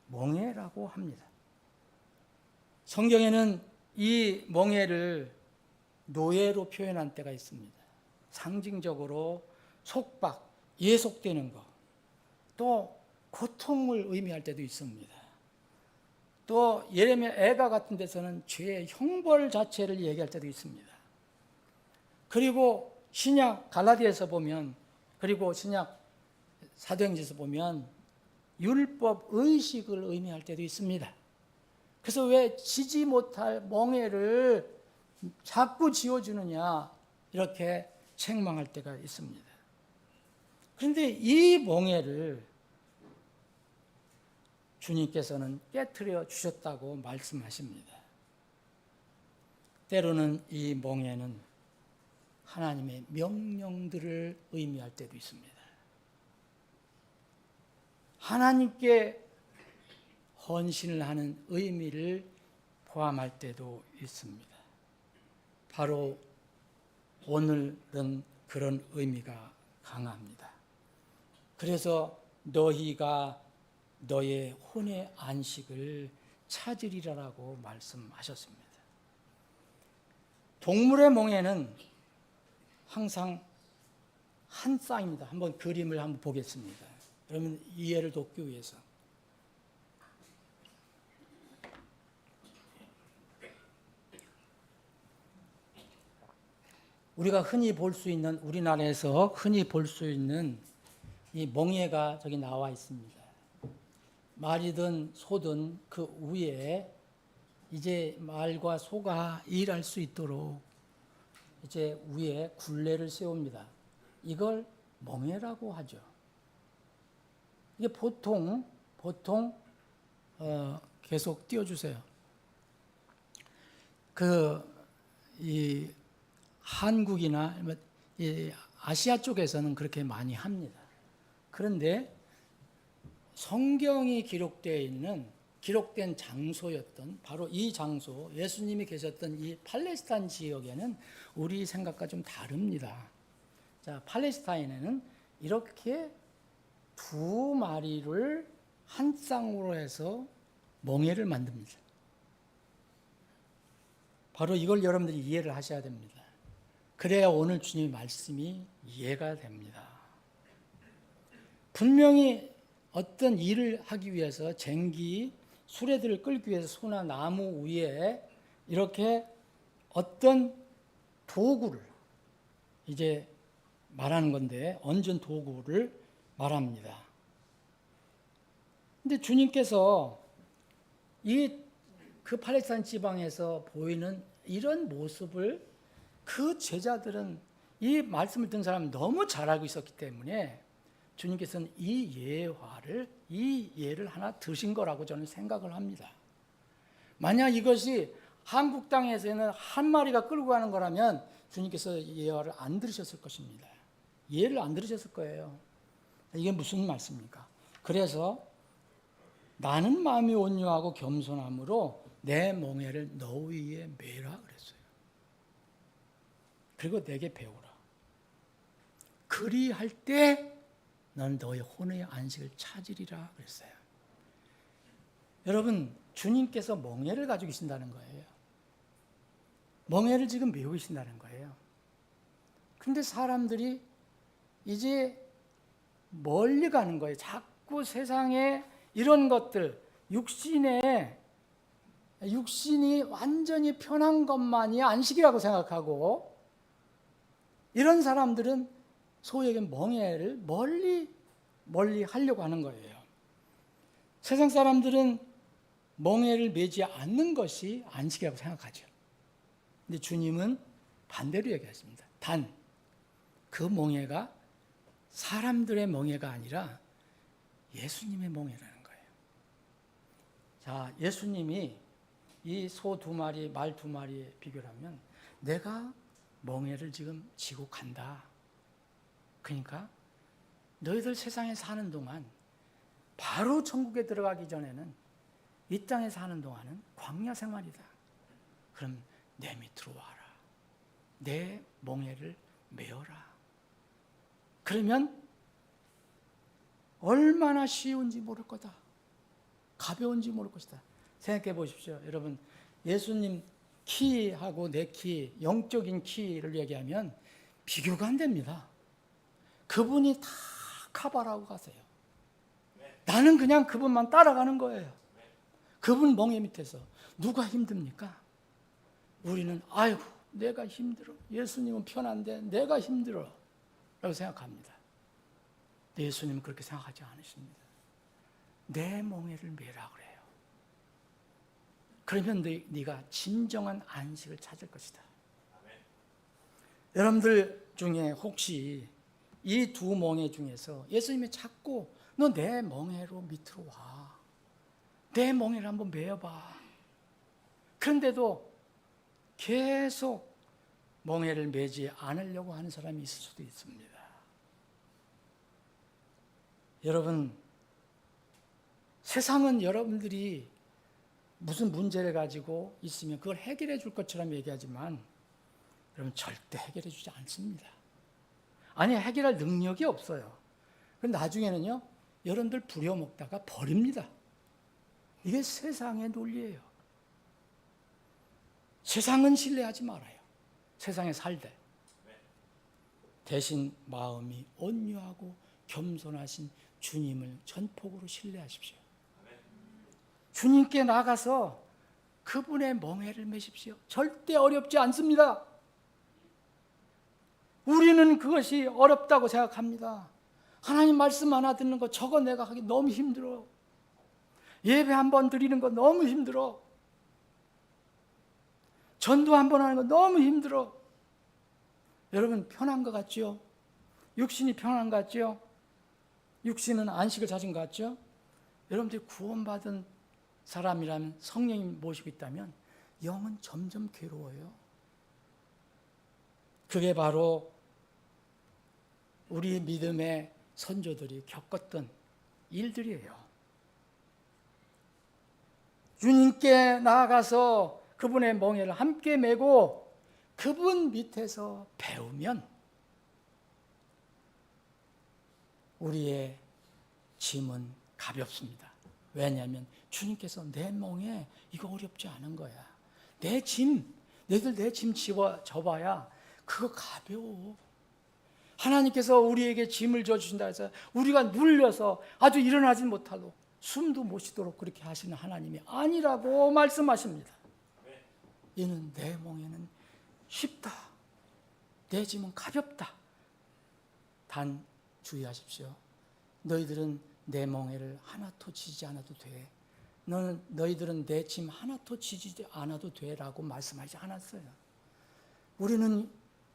멍에라고 합니다. 성경에는 이 멍에를 노예로 표현한 때가 있습니다. 상징적으로 속박, 예속되는 것, 또 고통을 의미할 때도 있습니다. 또 예레미야 애가 같은 데서는 죄의 형벌 자체를 얘기할 때도 있습니다. 그리고 신약 갈라디아에서 보면, 그리고 신약 사도행전에서 보면 율법 의식을 의미할 때도 있습니다. 그래서 왜 지지 못할 멍에를 자꾸 지어주느냐 이렇게 책망할 때가 있습니다. 그런데 이 멍에를 주님께서는 깨트려 주셨다고 말씀하십니다. 때로는 이 멍에는 하나님의 명령들을 의미할 때도 있습니다. 하나님께 헌신을 하는 의미를 포함할 때도 있습니다. 바로 오늘은 그런 의미가 강합니다. 그래서 너희가 너의 혼의 안식을 찾으리라라고 말씀하셨습니다. 동물의 멍에는 항상 한 쌍입니다. 한번 그림을 한번 보겠습니다. 그러면 이해를 돕기 위해서. 우리가 흔히 볼 수 있는, 우리나라에서 흔히 볼 수 있는 이 멍에가 저기 나와 있습니다. 말이든 소든 그 위에 이제 말과 소가 일할 수 있도록 이제 위에 굴레를 세웁니다. 이걸 멍에라고 하죠. 이게 보통 계속 띄워주세요. 이 한국이나 이 아시아 쪽에서는 그렇게 많이 합니다. 그런데 성경이 기록된 장소였던 바로 이 장소, 예수님이 계셨던 이 팔레스타인 지역에는 우리 생각과 좀 다릅니다. 자, 팔레스타인에는 이렇게 두 마리를 한 쌍으로 해서 멍에를 만듭니다. 바로 이걸 여러분들이 이해를 하셔야 됩니다. 그래야 오늘 주님의 말씀이 이해가 됩니다. 분명히 어떤 일을 하기 위해서 쟁기, 수레들을 끌기 위해서 소나 나무 위에 이렇게 어떤 도구를 이제 말하는 건데, 얹은 도구를 말합니다. 근데 주님께서 그 팔레스타인 지방에서 보이는 이런 모습을 그 제자들은 이 말씀을 듣는 사람은 너무 잘 알고 있었기 때문에 주님께서는 이 예를 하나 드신 거라고 저는 생각을 합니다. 만약 이것이 한국 땅에서는 한 마리가 끌고 가는 거라면 주님께서 예화를 안 들으셨을 것입니다. 예를 안 들으셨을 거예요. 이게 무슨 말씀입니까? 그래서 나는 마음이 온유하고 겸손함으로 내 멍에를 너 위에 매라 그랬어요. 그리고 내게 배우라. 그리할 때 넌 너의 혼의 안식을 찾으리라 그랬어요. 여러분, 주님께서 멍에를 가지고 계신다는 거예요. 멍에를 지금 메고 계신다는 거예요. 근데 사람들이 이제 멀리 가는 거예요. 자꾸 세상에 이런 것들, 육신이 완전히 편한 것만이 안식이라고 생각하고, 이런 사람들은 소위 얘기하면 멍에를 멀리 하려고 하는 거예요. 세상 사람들은 멍에를 매지 않는 것이 안식이라고 생각하죠. 근데 주님은 반대로 얘기하십니다. 단, 그 멍에가 사람들의 멍에가 아니라 예수님의 멍에라는 거예요. 자, 예수님이 이 소 두 마리, 말 두 마리에 비교를 하면 내가 멍에를 지금 지고 간다. 그러니까 너희들 세상에 사는 동안 바로 천국에 들어가기 전에는 이 땅에 사는 동안은 광야 생활이다. 그럼 내 밑으로 와라. 내 멍에를 메어라. 그러면 얼마나 쉬운지 모를 거다. 가벼운지 모를 것이다. 생각해 보십시오. 여러분, 예수님 키하고 내 키, 영적인 키를 얘기하면 비교가 안 됩니다. 그분이 다 커버하고 가세요. 나는 그냥 그분만 따라가는 거예요. 그분 멍에 밑에서 누가 힘듭니까? 우리는 아이고 내가 힘들어. 예수님은 편한데 내가 힘들어 라고 생각합니다. 예수님은 그렇게 생각하지 않으십니다. 내 멍에를 메라 그래요. 그러면 네가 진정한 안식을 찾을 것이다. 여러분들 중에 혹시 이 두 멍에 중에서 예수님이 자꾸 너 내 멍에로 밑으로 와. 내 멍에를 한번 메어봐. 그런데도 계속 멍에를 메지 않으려고 하는 사람이 있을 수도 있습니다. 여러분, 세상은 여러분들이 무슨 문제를 가지고 있으면 그걸 해결해 줄 것처럼 얘기하지만 여러분 절대 해결해 주지 않습니다. 아니 해결할 능력이 없어요. 그럼 나중에는요 여러분들 부려먹다가 버립니다. 이게 세상의 논리예요. 세상은 신뢰하지 말아요. 세상에 살되 대신 마음이 온유하고 겸손하신 주님을 전폭으로 신뢰하십시오. 주님께 나가서 그분의 멍에를 메십시오. 절대 어렵지 않습니다. 우리는 그것이 어렵다고 생각합니다. 하나님 말씀 하나 듣는 거 저거 내가 하기 너무 힘들어. 예배 한 번 드리는 거 너무 힘들어. 전도 한 번 하는 거 너무 힘들어. 여러분 편한 것 같죠? 육신이 편한 것 같죠? 육신은 안식을 찾은 것 같죠? 여러분들이 구원받은 사람이라면 성령님 모시고 있다면 영은 점점 괴로워요. 그게 바로 우리 믿음의 선조들이 겪었던 일들이에요. 주님께 나아가서 그분의 멍에를 함께 메고 그분 밑에서 배우면 우리의 짐은 가볍습니다. 왜냐하면 주님께서 내 멍에 이거 어렵지 않은 거야. 내 짐, 너희들 내 짐 져봐야 그거 가벼워. 하나님께서 우리에게 짐을 져주신다 해서 우리가 눌려서 아주 일어나지 못하도록 숨도 못 쉬도록 그렇게 하시는 하나님이 아니라고 말씀하십니다. 이는 내 멍에는 쉽다. 내 짐은 가볍다. 단 주의하십시오. 너희들은 내 멍에를 하나도 지지 않아도 돼. 너희들은 내 짐 하나도 지지 않아도 돼라고 말씀하지 않았어요. 우리는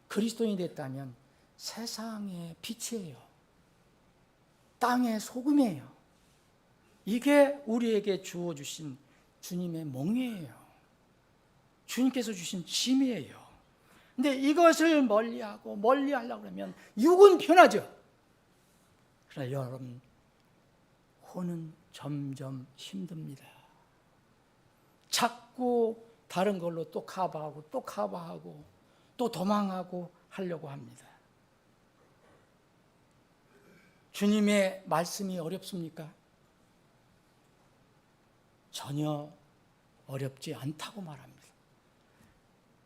그리스도인이 됐다면 세상의 빛이에요. 땅의 소금이에요. 이게 우리에게 주어주신 주님의 멍에예요. 주님께서 주신 짐이에요. 근데 이것을 멀리하고 멀리하려고 그러면 육은 편하죠. 그러나 여러분 혼은 점점 힘듭니다. 자꾸 다른 걸로 또 커버하고 또 커버하고 또 도망하고 하려고 합니다. 주님의 말씀이 어렵습니까? 전혀 어렵지 않다고 말합니다.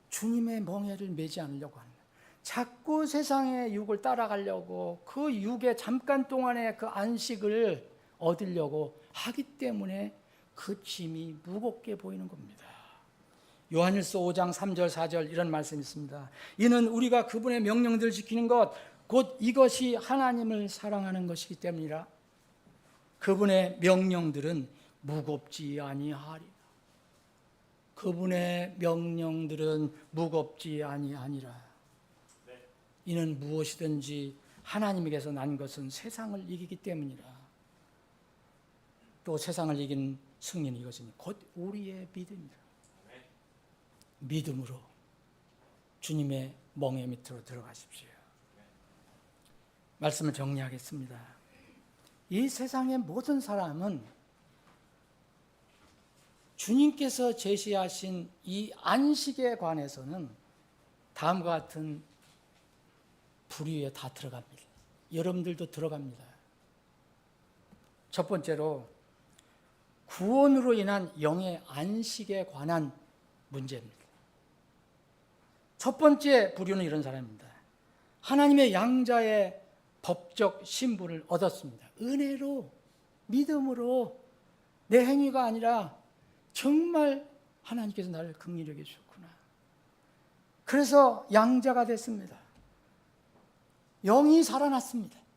주님의 멍에를 메지 않으려고 합니다. 자꾸 세상의 육을 따라가려고 그 육의 잠깐 동안의 그 안식을 얻으려고 하기 때문에 그 짐이 무겁게 보이는 겁니다. 요한일서 5장 3절 4절 이런 말씀이 있습니다. 이는 우리가 그분의 명령들을 지키는 것 곧 이것이 하나님을 사랑하는 것이기 때문이라. 그분의 명령들은 무겁지 아니하리라. 그분의 명령들은 무겁지 아니하니라. 이는 무엇이든지 하나님에게서 난 것은 세상을 이기기 때문이라. 또 세상을 이긴 승리는 이것이니 곧 우리의 믿음이라. 믿음으로 주님의 멍에 밑으로 들어가십시오. 말씀을 정리하겠습니다. 이 세상의 모든 사람은 주님께서 제시하신 이 안식에 관해서는 다음과 같은 부류에 다 들어갑니다. 여러분들도 들어갑니다. 첫 번째로 구원으로 인한 영의 안식에 관한 문제입니다. 첫 번째 부류는 이런 사람입니다. 하나님의 양자의 법적 신분을 얻었습니다. 은혜로, 믿음으로, 내 행위가 아니라 정말 하나님께서 나를 긍휼히 여겨주셨구나. 그래서 양자가 됐습니다. 영이 살아났습니다.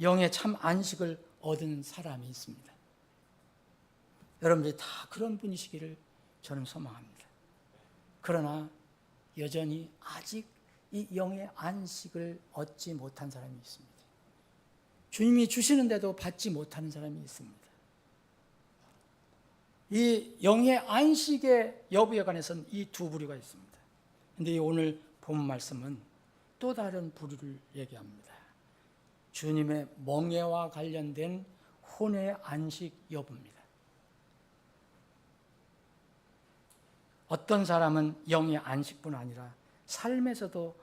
영의 참 안식을 얻은 사람이 있습니다. 여러분들이 다 그런 분이시기를 저는 소망합니다. 그러나 여전히 아직 이 영의 안식을 얻지 못한 사람이 있습니다. 주님이 주시는데도 받지 못하는 사람이 있습니다. 이 영의 안식의 여부에 관해서는 이 두 부류가 있습니다. 그런데 오늘 본 말씀은 또 다른 부류를 얘기합니다. 주님의 멍에와 관련된 혼의 안식 여부입니다. 어떤 사람은 영의 안식뿐 아니라 삶에서도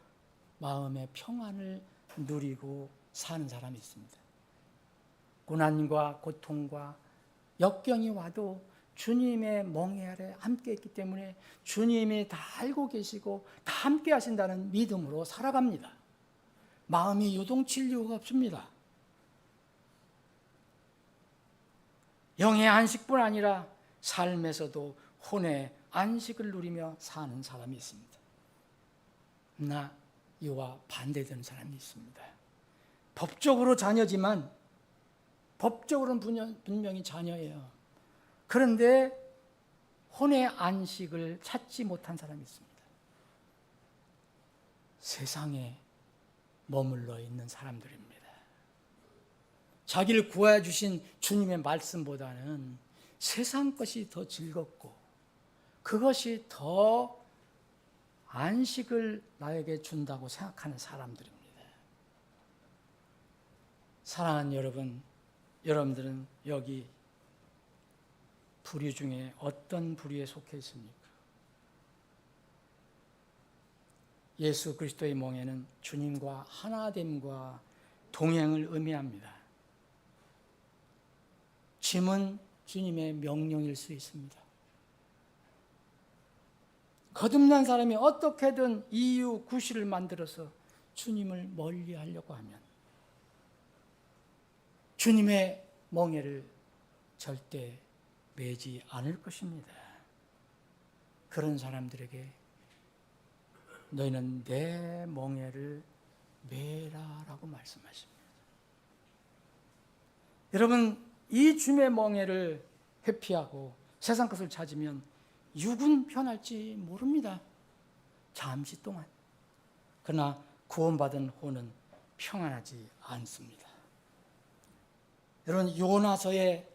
마음의 평안을 누리고 사는 사람이 있습니다. 고난과 고통과 역경이 와도 주님의 멍에 아래 함께 있기 때문에 주님이 다 알고 계시고 다 함께 하신다는 믿음으로 살아갑니다. 마음이 요동칠 이유가 없습니다. 영의 안식뿐 아니라 삶에서도 혼의 안식을 누리며 사는 사람이 있습니다. 나 이와 반대되는 사람이 있습니다. 법적으로 자녀지만 법적으로는 분명히 자녀예요. 그런데 혼의 안식을 찾지 못한 사람이 있습니다. 세상에 머물러 있는 사람들입니다. 자기를 구하여 주신 주님의 말씀보다는 세상 것이 더 즐겁고 그것이 더 안식을 나에게 준다고 생각하는 사람들입니다. 사랑하는 여러분, 여러분들은 여기 부류 중에 어떤 부류에 속해 있습니까? 예수 그리스도의 멍에는 주님과 하나됨과 동행을 의미합니다. 짐은 주님의 명령일 수 있습니다. 거듭난 사람이 어떻게든 이유, 구실을 만들어서 주님을 멀리하려고 하면 주님의 멍에를 절대 매지 않을 것입니다. 그런 사람들에게 너희는 내 멍에를 매라라고 말씀하십니다. 여러분, 이 주님의 멍에를 회피하고 세상 것을 찾으면 육은 편할지 모릅니다. 잠시 동안. 그러나 구원받은 혼은 평안하지 않습니다. 여러분, 요나서에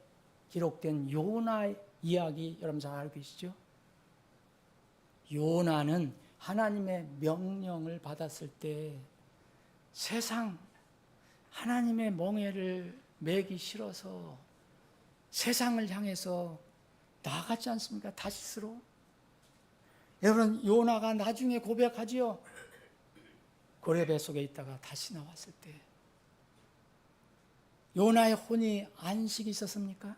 기록된 요나 이야기 여러분 잘 알고 계시죠? 요나는 하나님의 명령을 받았을 때 세상 하나님의 멍에를 매기 싫어서 세상을 향해서 나갔지 않습니까? 다시스로. 여러분, 요나가 나중에 고백하지요. 고래배 속에 있다가 다시 나왔을 때 요나의 혼이 안식이 있었습니까?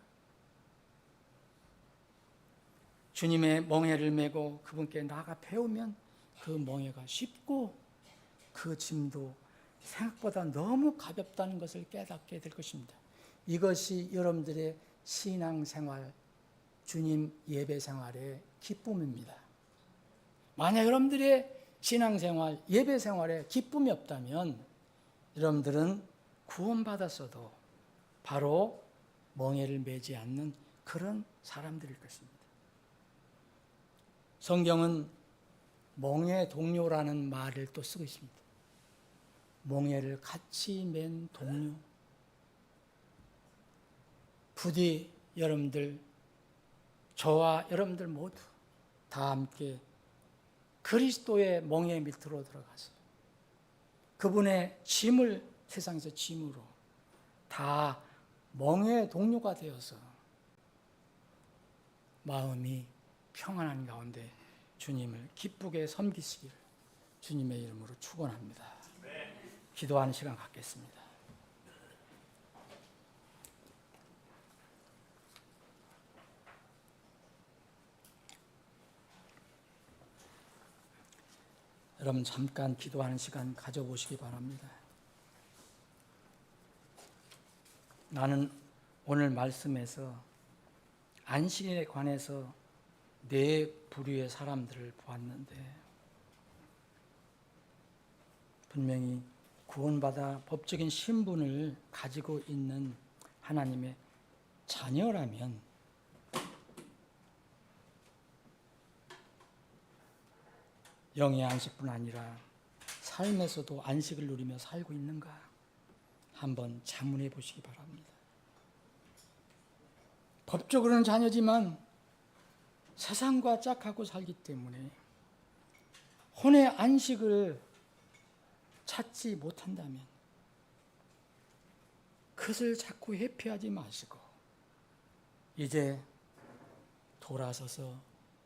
주님의 멍에를 메고 그분께 나아가 배우면 그 멍에가 쉽고 그 짐도 생각보다 너무 가볍다는 것을 깨닫게 될 것입니다. 이것이 여러분들의 신앙생활, 주님 예배생활의 기쁨입니다. 만약 여러분들의 신앙생활, 예배생활에 기쁨이 없다면 여러분들은 구원받았어도 바로 멍에를 매지 않는 그런 사람들일 것입니다. 성경은 멍에 동료라는 말을 또 쓰고 있습니다. 멍에를 같이 맨 동료. 부디 여러분들, 저와 여러분들 모두 다 함께 그리스도의 멍에 밑으로 들어가서 그분의 짐을 세상에서 짐으로 다 멍에 동료가 되어서 마음이 평안한 가운데 주님을 기쁘게 섬기시기를 주님의 이름으로 축원합니다. 기도하는 시간 갖겠습니다. 여러분 잠깐 기도하는 시간 가져보시기 바랍니다. 나는 오늘 말씀에서 안식에 관해서 네 부류의 사람들을 보았는데 분명히 구원받아 법적인 신분을 가지고 있는 하나님의 자녀라면 영의 안식뿐 아니라 삶에서도 안식을 누리며 살고 있는가 한번 자문해 보시기 바랍니다. 법적으로는 자녀지만 세상과 짝하고 살기 때문에 혼의 안식을 찾지 못한다면 그것을 자꾸 회피하지 마시고 이제 돌아서서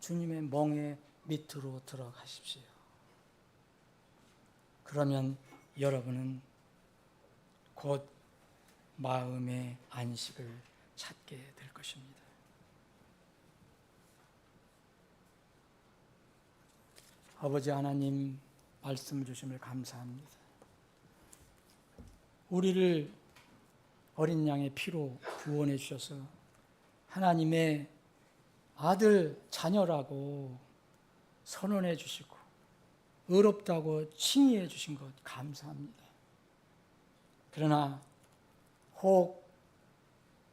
주님의 멍에 밑으로 들어가십시오. 그러면 여러분은 곧 마음의 안식을 찾게 될 것입니다. 아버지 하나님 말씀 주심을 감사합니다. 우리를 어린 양의 피로 구원해 주셔서 하나님의 아들 자녀라고 선언해 주시고 의롭다고 칭의해 주신 것 감사합니다. 그러나 혹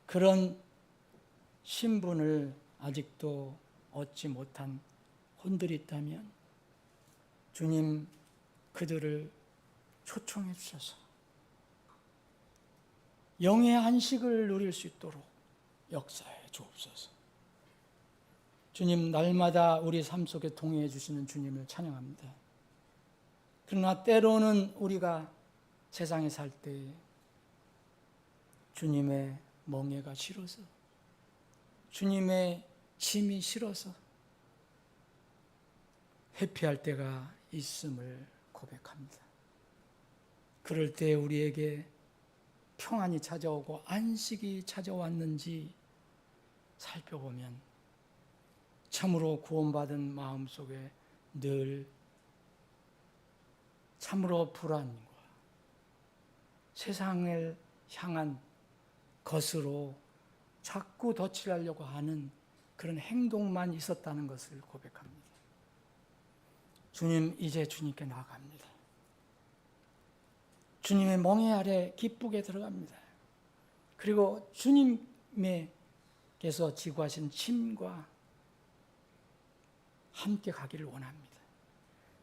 그런 신분을 아직도 얻지 못한 혼들이 있다면 주님 그들을 초청해 주셔서 영의 안식을 누릴 수 있도록 역사해 주옵소서. 주님 날마다 우리 삶 속에 동행해 주시는 주님을 찬양합니다. 그러나 때로는 우리가 세상에 살 때 주님의 멍에가 싫어서 주님의 짐이 싫어서 회피할 때가 있음을 고백합니다. 그럴 때 우리에게 평안이 찾아오고 안식이 찾아왔는지 살펴보면 참으로 구원받은 마음 속에 늘 참으로 불안과 세상을 향한 것으로 자꾸 덧칠하려고 하는 그런 행동만 있었다는 것을 고백합니다. 주님, 이제 주님께 나아갑니다. 주님의 멍에 아래 기쁘게 들어갑니다. 그리고 주님께서 지구하신 짐과 함께 가기를 원합니다.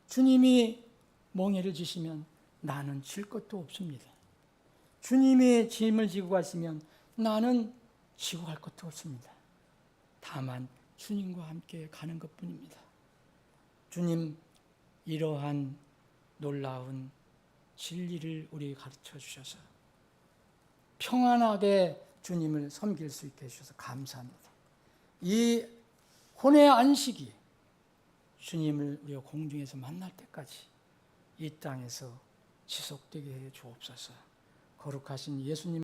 주님이 멍에를 지시면 나는 질 것도 없습니다. 주님의 짐을 지고 가시면 나는 지고 갈 것도 없습니다. 다만 주님과 함께 가는 것뿐입니다. 주님, 이러한 놀라운 진리를 우리에게 가르쳐 주셔서 평안하게 주님을 섬길 수 있게 해주셔서 감사합니다. 이 혼의 안식이 주님을 우리가 공중에서 만날 때까지 이 땅에서 지속되게 해 주옵소서. 거룩하신 예수님